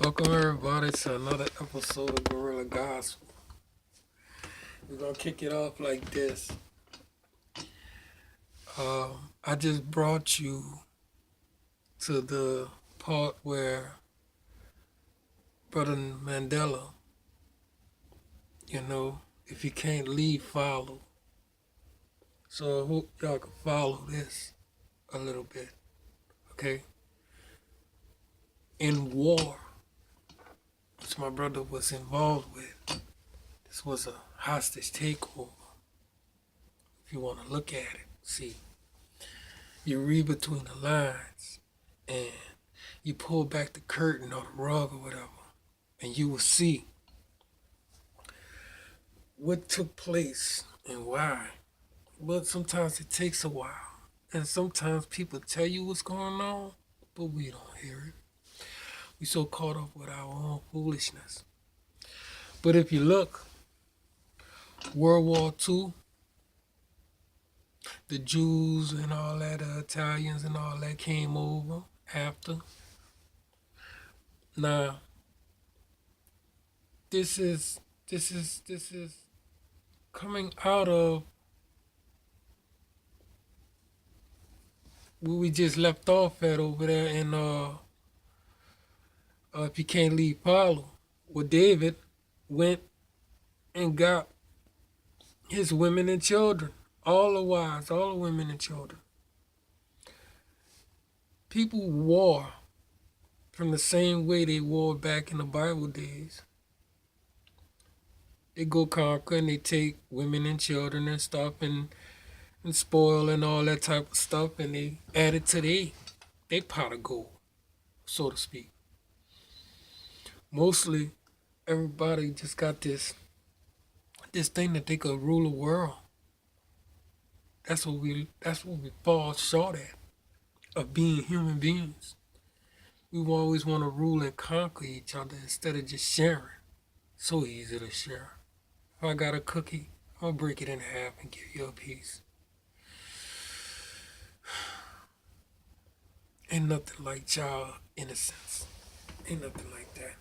Welcome everybody to another episode of Gorilla Gospel. We're gonna kick it off like this. I just brought you to the part where Brother Mandela, if you can't lead, follow. So I hope y'all can follow this a little bit, okay? In war, which my brother was involved with, this was a hostage takeover. If you want to look at it, see. You read between the lines and you pull back the curtain or the rug or whatever, and you will see what took place and why. But sometimes it takes a while, and sometimes people tell you what's going on, but we don't hear it. We so caught up with our own foolishness. But if you look, World War II, the Jews and all that, the Italians and all that came over after. Now, this is coming out of where we just left off at over there in if you can't leave, follow. Well, David went and got his women and children, all the wives, all the women and children. People war from the same way they war back in the Bible days. They go conquer and they take women and children and stuff and spoil and all that type of stuff, and they add it to they pot of gold, so to speak. Mostly everybody just got this thing that they could rule the world. That's what we fall short at, of being human beings. We always want to rule and conquer each other instead of just sharing. So easy to share. If I got a cookie, I'll break it in half and give you a piece. Ain't nothing like child innocence. Ain't nothing like that.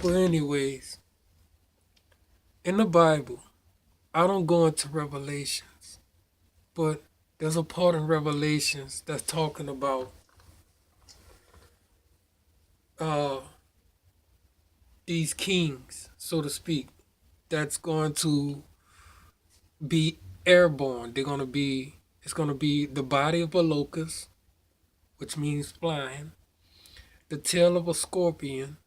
But anyways, in the Bible, I don't go into Revelations, but there's a part in Revelations that's talking about these kings, so to speak, that's going to be airborne. It's going to be the body of a locust, which means flying, the tail of a scorpion,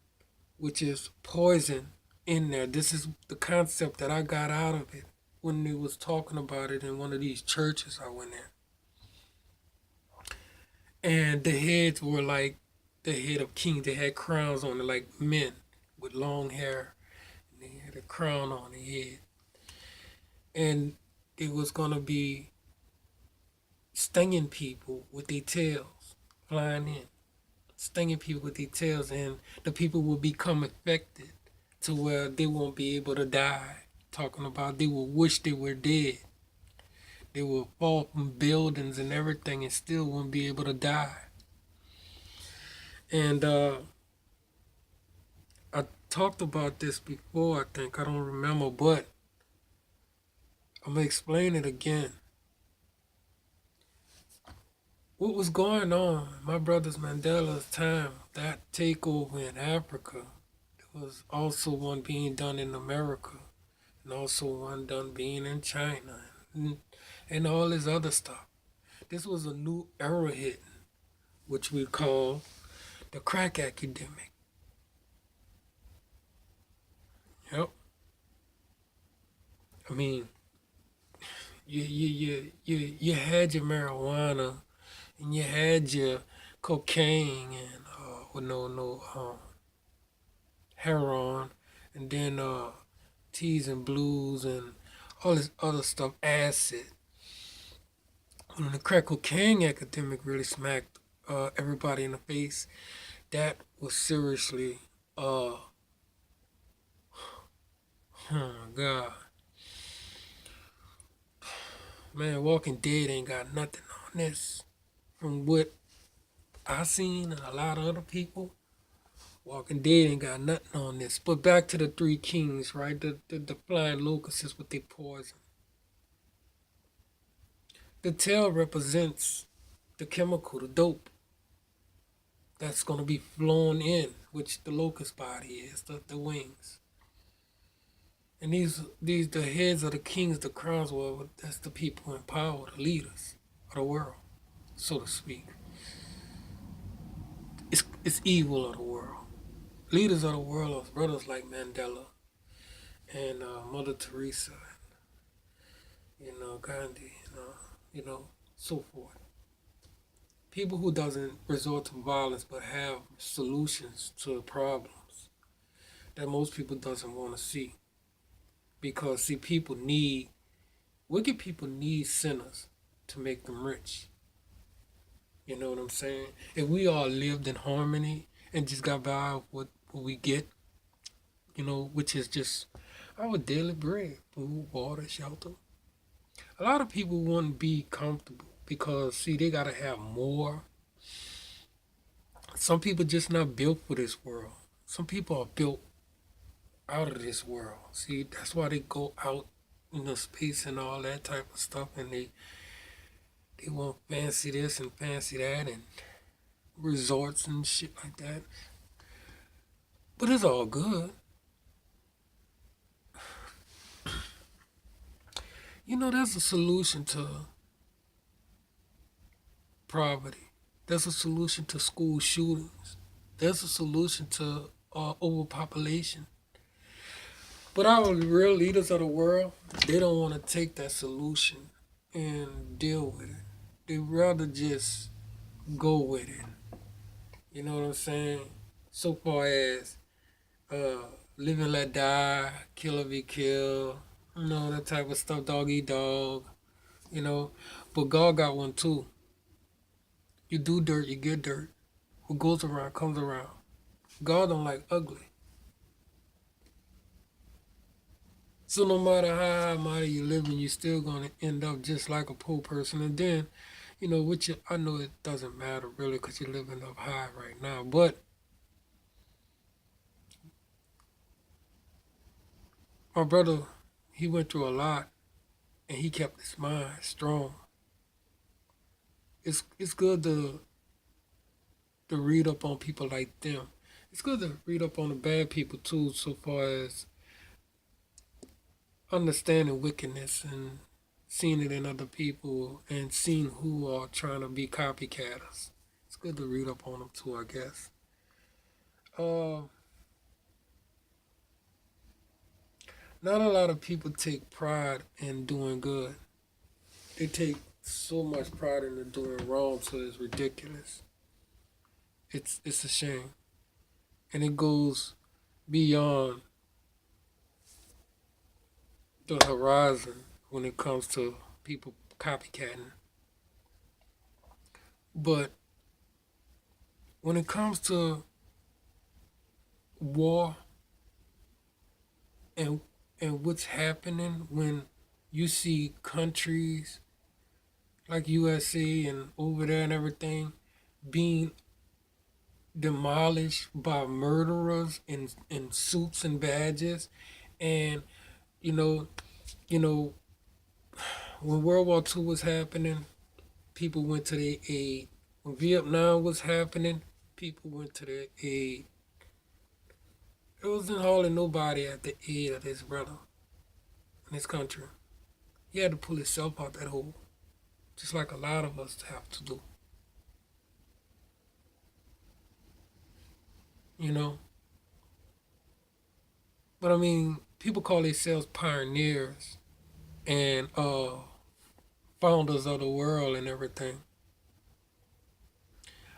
which is poison in there. This is the concept that I got out of it when they was talking about it in one of these churches I went in. And the heads were like the head of kings. They had crowns on it, like men with long hair. And they had a crown on their head. And it was going to be stinging people with their tails, flying in, stinging people with their tails, and the people will become affected to where they won't be able to die. Talking about they will wish they were dead. They will fall from buildings and everything and still won't be able to die. And I talked about this before, I think. I don't remember, but I'm going to explain it again. What was going on in my brother's Mandela's time, that takeover in Africa, there was also one being done in America, and also one done being in China, and all this other stuff. This was a new era hitting, which we call the crack epidemic. Yep. I mean, you had your marijuana, and you had your cocaine and heroin, and then teas and blues and all this other stuff, acid. When the crack cocaine epidemic really smacked everybody in the face, that was seriously, oh God, man, Walking Dead ain't got nothing on this. From what I seen and a lot of other people, Walking Dead ain't got nothing on this. But back to the three kings, right? The flying locusts with their poison. The tail represents the chemical, the dope that's going to be flown in, which the locust body is, the wings. And these the heads of the kings, the crowns, well, that's the people in power, the leaders of the world, so to speak. It's evil of the world. Leaders of the world are brothers like Mandela and Mother Teresa, Gandhi, so forth. People who doesn't resort to violence but have solutions to problems that most people doesn't want to see. Because see, wicked people need sinners to make them rich. You know what I'm saying? If we all lived in harmony and just got by what we get, which is just our daily bread, food, water, shelter. A lot of people want to be comfortable because, see, they got to have more. Some people just not built for this world. Some people are built out of this world. See, that's why they go out in the space and all that type of stuff, and they want fancy this and fancy that and resorts and shit like that. But it's all good. There's a solution to poverty. There's a solution to school shootings. There's a solution to overpopulation. But our real leaders of the world, they don't want to take that solution and deal with it. They rather just go with it. You know what I'm saying? So far as live and let die, kill or be killed, that type of stuff, dog eat dog, But God got one too. You do dirt, you get dirt. What goes around comes around. God don't like ugly. So no matter how mighty you live, you're still gonna end up just like a poor person. And then, I know it doesn't matter really because you're living up high right now. But my brother, he went through a lot, and he kept his mind strong. It's good to read up on people like them. It's good to read up on the bad people too, so far as understanding wickedness and seeing it in other people and seeing who are trying to be copycatters. It's good to read up on them too, I guess. Not a lot of people take pride in doing good. They take so much pride in doing wrong, so it's ridiculous. It's a shame, and it goes beyond the horizon when it comes to people copycatting. But when it comes to war and what's happening when you see countries like USA and over there and everything being demolished by murderers in suits and badges, and you know you know when World War II was happening, people went to their aid. When Vietnam was happening, people went to their aid. There wasn't hardly nobody at the aid of his brother in his country. He had to pull himself out that hole, just like a lot of us have to do. You know? But I mean, people call themselves pioneers and founders of the world and everything.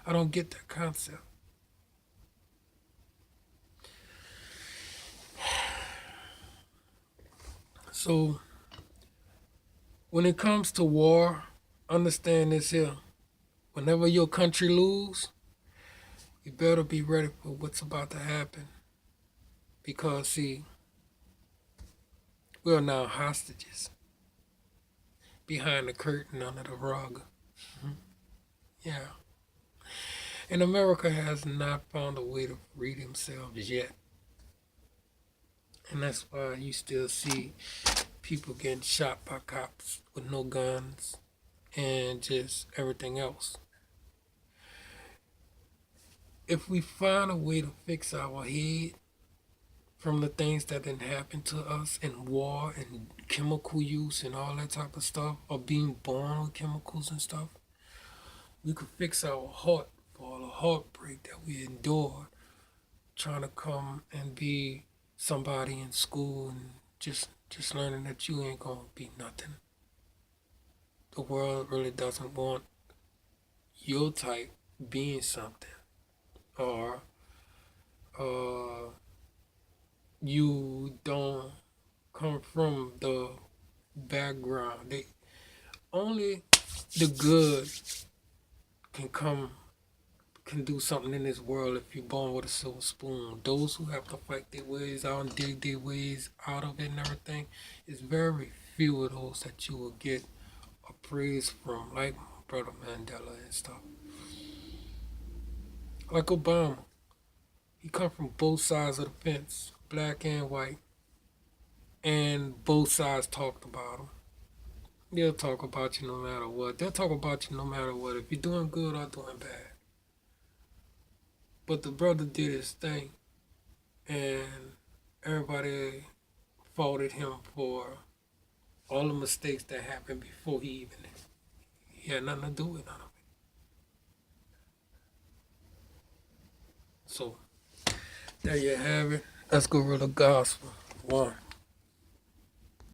I don't get that concept. So when it comes to war, understand this here. Whenever your country lose, you better be ready for what's about to happen. Because see, we are now hostages behind the curtain under the rug. Yeah. And America has not found a way to free themselves yet. And that's why you still see people getting shot by cops with no guns and just everything else. If we find a way to fix our head from the things that didn't happen to us in war and chemical use and all that type of stuff, or being born with chemicals and stuff, we could fix our heart for all the heartbreak that we endured trying to come and be somebody in school and just learning that you ain't gonna be nothing. The world really doesn't want your type being something, or you don't come from the background. Only the good can do something in this world if you're born with a silver spoon. Those who have to fight their ways out and dig their ways out of it and everything, it's very few of those that you will get a praise from, like Brother Mandela and stuff. Like Obama, he come from both sides of the fence, black and white, and both sides talked about him. They'll talk about you no matter what. They'll talk about you no matter what, if you're doing good or doing bad. But the brother did his thing, and everybody faulted him for all the mistakes that happened before he had nothing to do with none of it. So there you have it. Let's go read the gospel. One.